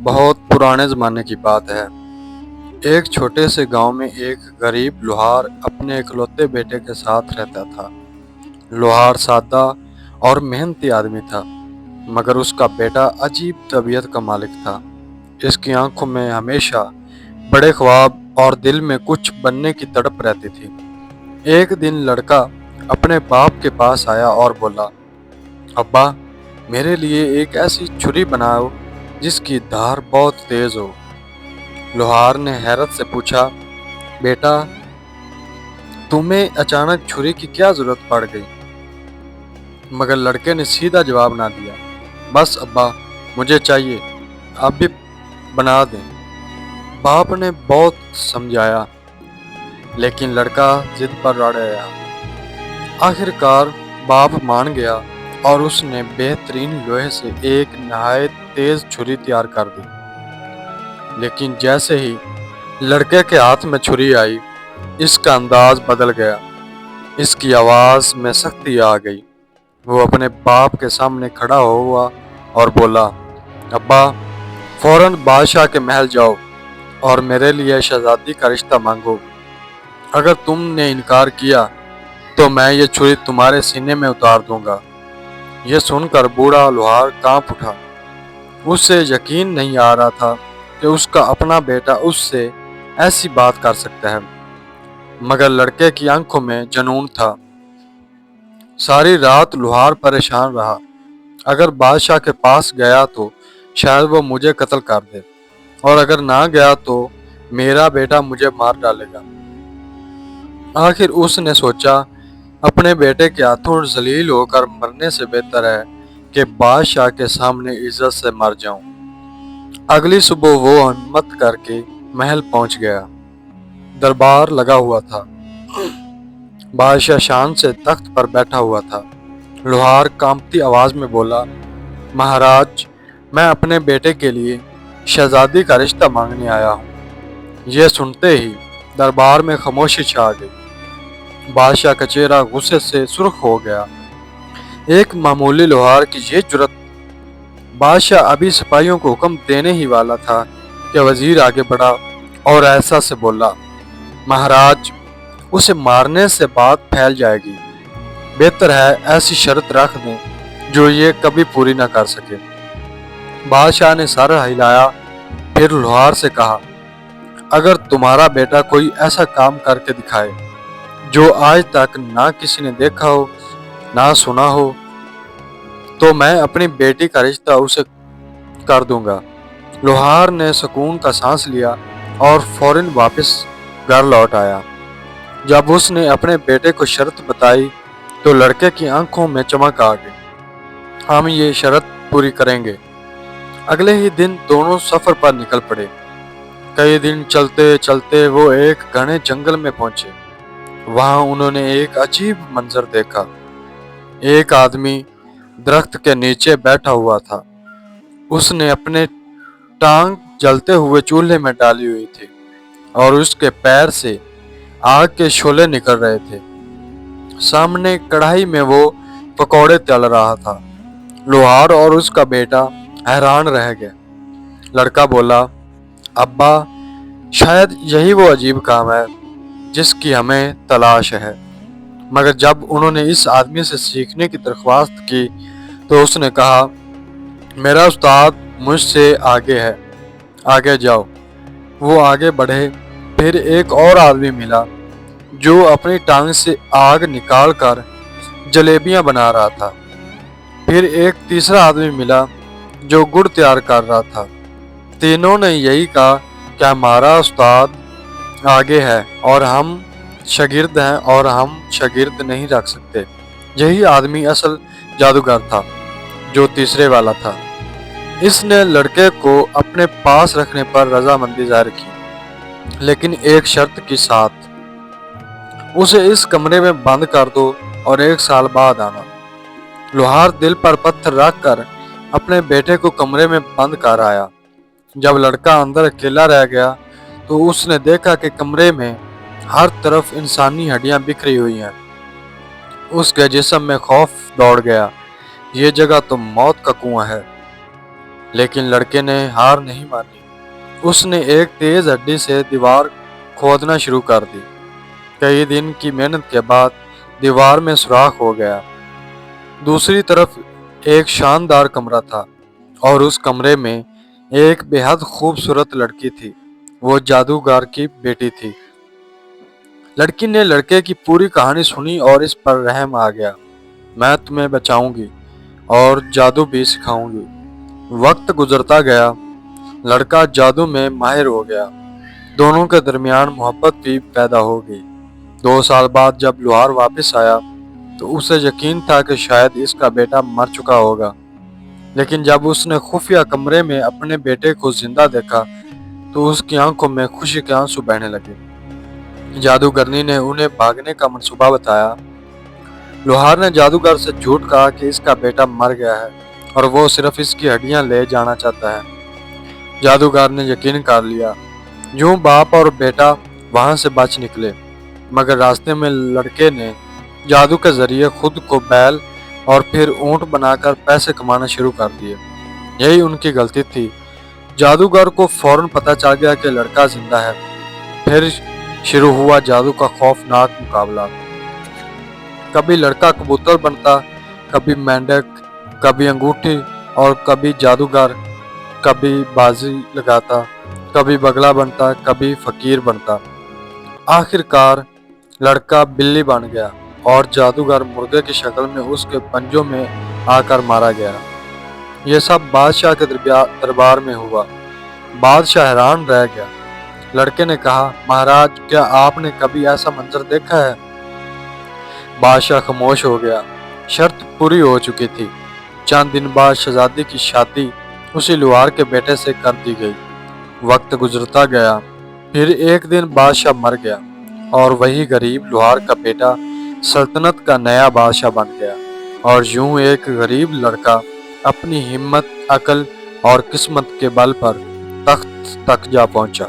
بہت پرانے زمانے کی بات ہے۔ ایک چھوٹے سے گاؤں میں ایک غریب لوہار اپنے اکلوتے بیٹے کے ساتھ رہتا تھا۔ لوہار سادہ اور محنتی آدمی تھا، مگر اس کا بیٹا عجیب طبیعت کا مالک تھا۔ اس کی آنکھوں میں ہمیشہ بڑے خواب اور دل میں کچھ بننے کی تڑپ رہتی تھی۔ ایک دن لڑکا اپنے باپ کے پاس آیا اور بولا، ابا، میرے لیے ایک ایسی چھری بناؤ جس کی دھار بہت تیز ہو۔ لوہار نے حیرت سے پوچھا، بیٹا، تمہیں اچانک چھری کی کیا ضرورت پڑ گئی؟ مگر لڑکے نے سیدھا جواب نہ دیا، بس ابا، مجھے چاہیے، آپ بھی بنا دیں۔ باپ نے بہت سمجھایا، لیکن لڑکا ضد پر اڑ گیا۔ آخر کار باپ مان گیا اور اس نے بہترین لوہے سے ایک نہایت تیز چھری تیار کر دی۔ لیکن جیسے ہی لڑکے کے ہاتھ میں چھری آئی، اس کا انداز بدل گیا۔ اس کی آواز میں سختی آ گئی۔ وہ اپنے باپ کے سامنے کھڑا ہوا اور بولا، ابا، فوراً بادشاہ کے محل جاؤ اور میرے لیے شہزادی کا رشتہ مانگو۔ اگر تم نے انکار کیا تو میں یہ چھری تمہارے سینے میں اتار دوں گا۔ یہ سن کر بوڑھا لوہار کانپ اٹھا۔ اسے یقین نہیں آ رہا تھا کہ اس کا اپنا بیٹا اس سے ایسی بات کر سکتا ہے، مگر لڑکے کی آنکھوں میں جنون تھا۔ ساری رات لوہار پریشان رہا۔ اگر بادشاہ کے پاس گیا تو شاید وہ مجھے قتل کر دے، اور اگر نہ گیا تو میرا بیٹا مجھے مار ڈالے گا۔ آخر اس نے سوچا، اپنے بیٹے کے ہاتھوں ذلیل ہو کر مرنے سے بہتر ہے کہ بادشاہ کے سامنے عزت سے مر جاؤں۔ اگلی صبح وہ ہمت کر کے محل پہنچ گیا۔ دربار لگا ہوا تھا۔ بادشاہ شان سے تخت پر بیٹھا ہوا تھا۔ لوہار کانپتی آواز میں بولا، مہاراج، میں اپنے بیٹے کے لیے شہزادی کا رشتہ مانگنے آیا ہوں۔ یہ سنتے ہی دربار میں خاموشی چھا گئی۔ بادشاہ کا چہرہ غصے سے سرخ ہو گیا۔ ایک معمولی لوہار کی یہ جرأت! بادشاہ ابھی سپاہیوں کو حکم دینے ہی والا تھا کہ وزیر آگے بڑھا اور ایسا سے بولا، مہاراج، اسے مارنے سے بات پھیل جائے گی۔ بہتر ہے ایسی شرط رکھ دیں جو یہ کبھی پوری نہ کر سکے۔ بادشاہ نے سر ہلایا، پھر لوہار سے کہا، اگر تمہارا بیٹا کوئی ایسا کام کر کے دکھائے جو آج تک نہ کسی نے دیکھا ہو نہ سنا ہو تو میں اپنی بیٹی کا رشتہ اسے کر دوں گا۔ لوہار نے سکون کا سانس لیا اور فوراً واپس گھر لوٹ آیا۔ جب اس نے اپنے بیٹے کو شرط بتائی تو لڑکے کی آنکھوں میں چمک آ گئی۔ ہم یہ شرط پوری کریں گے۔ اگلے ہی دن دونوں سفر پر نکل پڑے۔ کئی دن چلتے چلتے وہ ایک گھنے جنگل میں پہنچے۔ وہاں انہوں نے ایک عجیب منظر دیکھا۔ ایک آدمی درخت کے نیچے بیٹھا ہوا تھا۔ اس نے اپنے ٹانگ جلتے ہوئے چولہے میں ڈالی ہوئی تھی اور اس کے پیر سے آگ کے شعلے نکل رہے تھے۔ سامنے کڑھائی میں وہ پکوڑے تل رہا تھا۔ لوہار اور اس کا بیٹا حیران رہ گئے۔ لڑکا بولا، ابا، شاید یہی وہ عجیب کام ہے جس کی ہمیں تلاش ہے۔ مگر جب انہوں نے اس آدمی سے سیکھنے کی درخواست کی تو اس نے کہا، میرا استاد مجھ سے آگے ہے، آگے جاؤ۔ وہ آگے بڑھے۔ پھر ایک اور آدمی ملا جو اپنی ٹانگ سے آگ نکال کر جلیبیاں بنا رہا تھا۔ پھر ایک تیسرا آدمی ملا جو گڑ تیار کر رہا تھا۔ تینوں نے یہی کہا کہ ہمارا استاد آگے ہے اور ہم شاگرد ہیں اور ہم شاگرد نہیں رکھ سکتے۔ یہی آدمی اصل جادوگر تھا جو تیسرے والا تھا۔ اس نے لڑکے کو اپنے پاس رکھنے پر رضامندی ظاہر کی، لیکن ایک شرط کے ساتھ، اسے اس کمرے میں بند کر دو اور 1 سال بعد آنا۔ لوہار دل پر پتھر رکھ کر اپنے بیٹے کو کمرے میں بند کر آیا۔ جب لڑکا اندر اکیلا رہ گیا تو اس نے دیکھا کہ کمرے میں ہر طرف انسانی ہڈیاں بکھری ہوئی ہیں۔ اس کے جسم میں خوف دوڑ گیا۔ یہ جگہ تو موت کا کنواں ہے۔ لیکن لڑکے نے ہار نہیں مانی۔ اس نے ایک تیز ہڈی سے دیوار کھودنا شروع کر دی۔ کئی دن کی محنت کے بعد دیوار میں سوراخ ہو گیا۔ دوسری طرف ایک شاندار کمرہ تھا اور اس کمرے میں ایک بے حد خوبصورت لڑکی تھی۔ وہ جادوگر کی بیٹی تھی۔ لڑکی نے لڑکے کی پوری کہانی سنی اور اس پر رحم آ گیا۔ میں تمہیں بچاؤں گی اور جادو بھی سکھاؤں گی۔ وقت گزرتا گیا، لڑکا جادو میں ماہر ہو گیا۔ دونوں کے درمیان محبت بھی پیدا ہو گئی۔ 2 سال بعد جب لوہار واپس آیا تو اسے یقین تھا کہ شاید اس کا بیٹا مر چکا ہوگا، لیکن جب اس نے خفیہ کمرے میں اپنے بیٹے کو زندہ دیکھا تو اس کی آنکھوں میں خوشی کے آنسو بہنے لگے۔ جادوگرنی نے انہیں بھاگنے کا منصوبہ بتایا۔ لوہار نے جادوگر سے جھوٹ کہا کہ اس کا بیٹا مر گیا ہے اور وہ صرف اس کی ہڈیاں لے جانا چاہتا ہے۔ جادوگر نے یقین کر لیا۔ یوں باپ اور بیٹا وہاں سے بچ نکلے، مگر راستے میں لڑکے نے جادو کے ذریعے خود کو بیل اور پھر اونٹ بنا کر پیسے کمانا شروع کر دیے۔ یہی ان کی غلطی تھی۔ جادوگر کو فوراً پتہ چل گیا کہ لڑکا زندہ ہے۔ پھر شروع ہوا جادو کا خوفناک مقابلہ۔ کبھی لڑکا کبوتر بنتا، کبھی مینڈک، کبھی انگوٹھی اور کبھی جادوگر، کبھی بازی لگاتا، کبھی بگلا بنتا، کبھی فقیر بنتا۔ آخر کار لڑکا بلی بن گیا اور جادوگر مرغے کی شکل میں اس کے پنجوں میں آ کر مارا گیا۔ یہ سب بادشاہ کے دربار میں ہوا۔ بادشاہ حیران رہ گیا۔ لڑکے نے کہا، مہاراج، کیا آپ نے کبھی ایسا منظر دیکھا ہے؟ بادشاہ خاموش ہو گیا۔ شرط پوری ہو چکی تھی۔ چند دن بعد شہزادی کی شادی اسی لوہار کے بیٹے سے کر دی گئی۔ وقت گزرتا گیا۔ پھر ایک دن بادشاہ مر گیا اور وہی غریب لوہار کا بیٹا سلطنت کا نیا بادشاہ بن گیا۔ اور یوں ایک غریب لڑکا اپنی ہمت، عقل اور قسمت کے بل پر تخت تک جا پہنچا۔